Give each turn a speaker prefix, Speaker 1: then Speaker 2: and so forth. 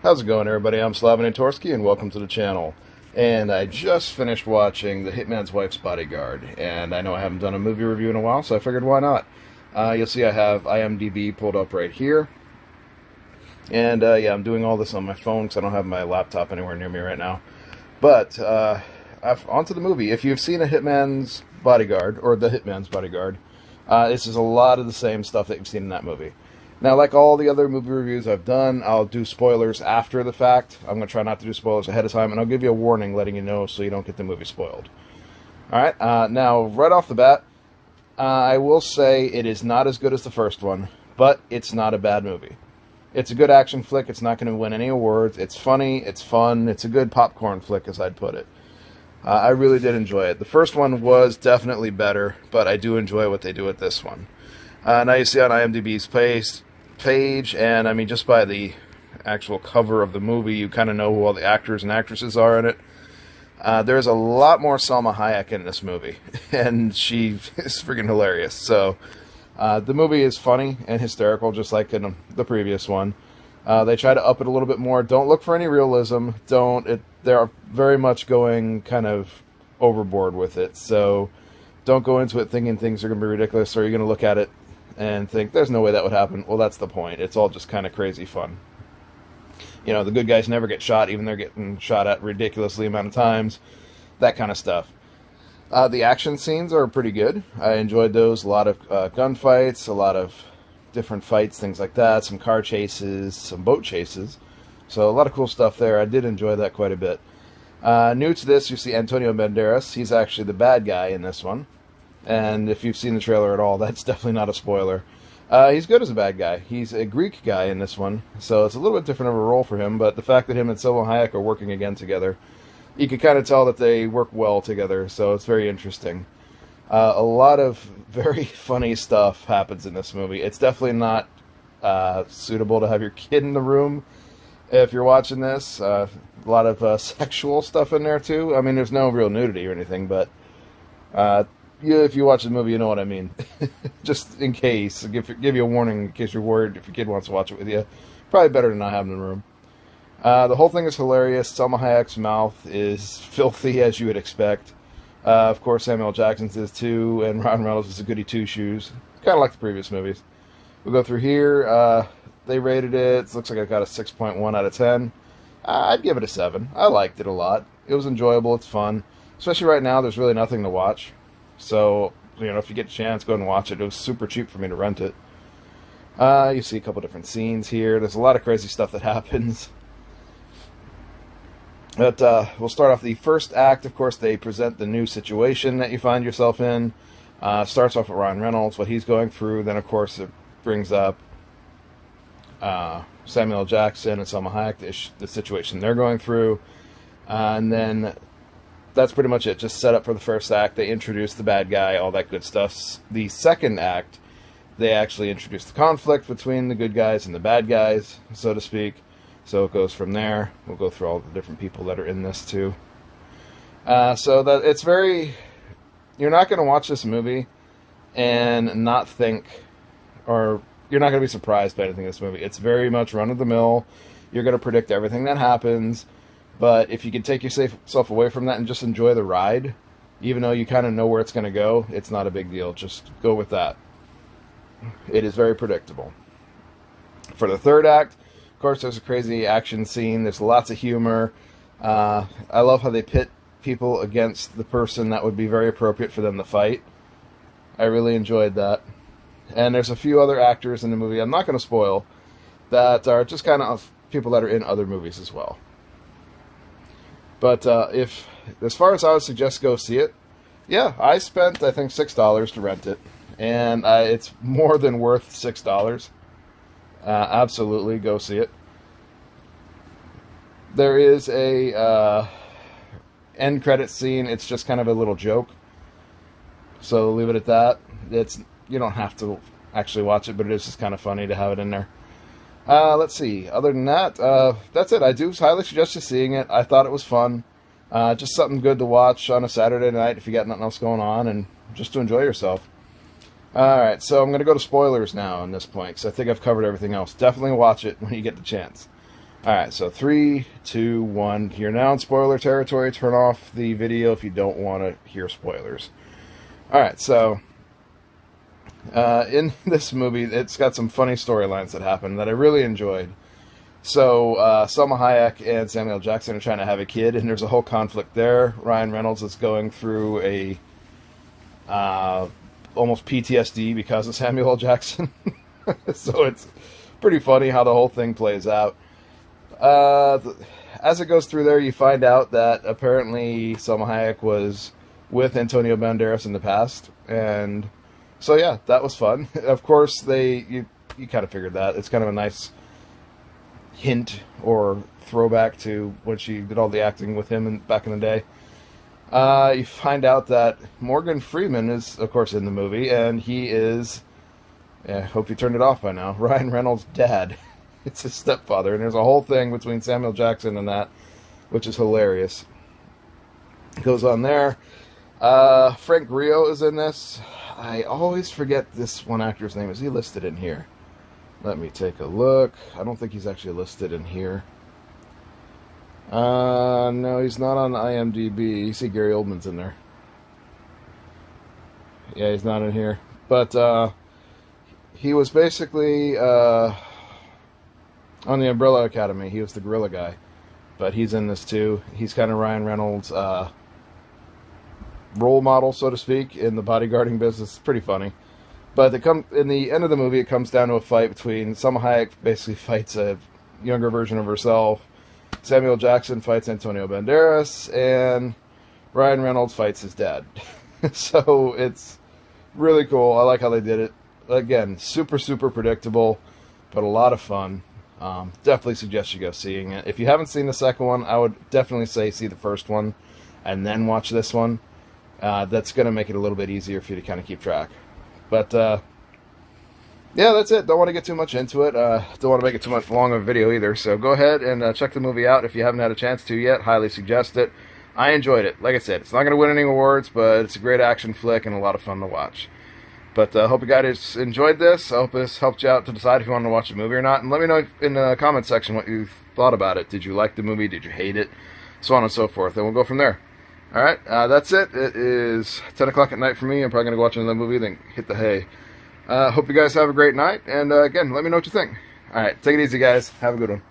Speaker 1: How's it going, everybody? I'm Slaven Torsky, and welcome to the channel. And I just finished watching The Hitman's Wife's Bodyguard, and I know I haven't done a movie review in a while, so I figured why not. You'll see I have IMDb pulled up right here. And yeah, I'm doing all this on my phone because I don't have my laptop anywhere near me right now. But onto the movie. If you've seen A Hitman's Bodyguard, or The Hitman's Bodyguard, this is a lot of the same stuff that you've seen in that movie. Now, like all the other movie reviews I've done, I'll do spoilers after the fact. I'm going to try not to do spoilers ahead of time, and I'll give you a warning letting you know so you don't get the movie spoiled. Alright, now, right off the bat, I will say it is not as good as the first one, but it's not a bad movie. It's a good action flick. It's not going to win any awards. It's funny. It's fun. It's a good popcorn flick, as I'd put it. I really did enjoy it. The first one was definitely better, but I do enjoy what they do with this one. Now you see on IMDb's page, and I mean, just by the actual cover of the movie, you kind of know who all the actors and actresses are in it. There's a lot more Salma Hayek in this movie, and she is freaking hilarious. So, the movie is funny and hysterical, just like in the previous one. They try to up it a little bit more. Don't look for any realism. They're very much going kind of overboard with it. So, don't go into it thinking things are going to be ridiculous, or you're going to look at it and think, there's no way that would happen. Well, that's the point. It's all just kind of crazy fun. You know, the good guys never get shot, even they're getting shot at ridiculously amount of times. That kind of stuff. The action scenes are pretty good. I enjoyed those. A lot of gunfights, a lot of different fights, things like that. Some car chases, some boat chases. So a lot of cool stuff there. I did enjoy that quite a bit. New to this, you see Antonio Banderas. He's actually the bad guy in this one. And if you've seen the trailer at all, that's definitely not a spoiler. He's good as a bad guy. He's a Greek guy in this one, so it's a little bit different of a role for him, but the fact that him and Salma Hayek are working again together, you can kind of tell that they work well together, so it's very interesting. A lot of very funny stuff happens in this movie. It's definitely not suitable to have your kid in the room if you're watching this. A lot of sexual stuff in there, too. I mean, there's no real nudity or anything, but if you watch the movie, you know what I mean. Just in case, give you a warning in case you're worried if your kid wants to watch it with you. Probably better to not have them in the room. The whole thing is hilarious. Salma Hayek's mouth is filthy, as you would expect. Of course, Samuel L. Jackson's is too, and Ryan Reynolds is a goody two-shoes. Kind of like the previous movies. We'll go through here. They rated it. It looks like I got a 6.1 out of 10. I'd give it a 7. I liked it a lot. It was enjoyable. It's fun. Especially right now, there's really nothing to watch. So, you know, if you get a chance, go and watch it. It was super cheap for me to rent it. You see a couple different scenes here. There's a lot of crazy stuff that happens. But we'll start off the first act. Of course, they present the new situation that you find yourself in. Starts off with Ryan Reynolds, what he's going through. Then, of course, it brings up Samuel L. Jackson and Salma Hayek, the situation they're going through. And then that's pretty much it. Just set up for the first act. They introduce the bad guy, all that good stuff. The second act, they actually introduce the conflict between the good guys and the bad guys, so to speak. So it goes from there. We'll go through all the different people that are in this too. So that it's very... You're not going to watch this movie and not think, or you're not going to be surprised by anything in this movie. It's very much run-of-the-mill. You're going to predict everything that happens. But if you can take yourself away from that and just enjoy the ride, even though you kind of know where it's going to go, it's not a big deal. Just go with that. It is very predictable. For the third act, of course, there's a crazy action scene. There's lots of humor. I love how they pit people against the person that would be very appropriate for them to fight. I really enjoyed that. And there's a few other actors in the movie, I'm not going to spoil, that are just kind of people that are in other movies as well. But as far as I would suggest go see it, yeah, I spent, I think, $6 to rent it. And it's more than worth $6. Absolutely, go see it. There is a end credit scene. It's just kind of a little joke. So leave it at that. You don't have to actually watch it, but it is just kind of funny to have it in there. Let's see. Other than that, that's it. I do highly suggest you seeing it. I thought it was fun. Just something good to watch on a Saturday night if you got nothing else going on, and just to enjoy yourself. Alright, so I'm going to go to spoilers now on this point, because I think I've covered everything else. Definitely watch it when you get the chance. Alright, so 3, 2, 1. You're now in spoiler territory. Turn off the video if you don't want to hear spoilers. Alright, so in this movie, it's got some funny storylines that happen that I really enjoyed. So, Salma Hayek and Samuel Jackson are trying to have a kid, and there's a whole conflict there. Ryan Reynolds is going through a almost PTSD because of Samuel L. Jackson. So it's pretty funny how the whole thing plays out. As it goes through there, you find out that apparently Salma Hayek was with Antonio Banderas in the past, and so yeah, that was fun. Of course, you kind of figured that. It's kind of a nice hint or throwback to when she did all the acting with him back in the day. You find out that Morgan Freeman is, of course, in the movie, and he is, hope you turned it off by now, Ryan Reynolds' dad. It's his stepfather, and there's a whole thing between Samuel Jackson and that, which is hilarious. Goes on there. Frank Grillo is in this. I always forget this one actor's name. Is he listed in here? Let me take a look. I don't think he's actually listed in here. No, he's not on IMDb. You see Gary Oldman's in there. Yeah, he's not in here. But he was basically on the Umbrella Academy. He was the gorilla guy. But he's in this too. He's kind of Ryan Reynolds' role model, so to speak, in the bodyguarding business. It's pretty funny. But in the end of the movie, it comes down to a fight between Salma Hayek basically fights a younger version of herself. Samuel Jackson fights Antonio Banderas, and Ryan Reynolds fights his dad. So it's really cool. I like how they did it. Again, super, super predictable, but a lot of fun. Definitely suggest you go seeing it. If you haven't seen the second one, I would definitely say see the first one and then watch this one. That's going to make it a little bit easier for you to kind of keep track. But, yeah, that's it. Don't want to get too much into it. Don't want to make it too much long of a video either. So go ahead and check the movie out if you haven't had a chance to yet. Highly suggest it. I enjoyed it. Like I said, it's not going to win any awards, but it's a great action flick and a lot of fun to watch. But I hope you guys enjoyed this. I hope this helped you out to decide if you want to watch the movie or not. And let me know in the comment section what you thought about it. Did you like the movie? Did you hate it? So on and so forth. And we'll go from there. Alright, that's it. It is 10 o'clock at night for me. I'm probably going to go watch another movie, then hit the hay. Hope you guys have a great night. And again, let me know what you think. Alright, take it easy, guys. Have a good one.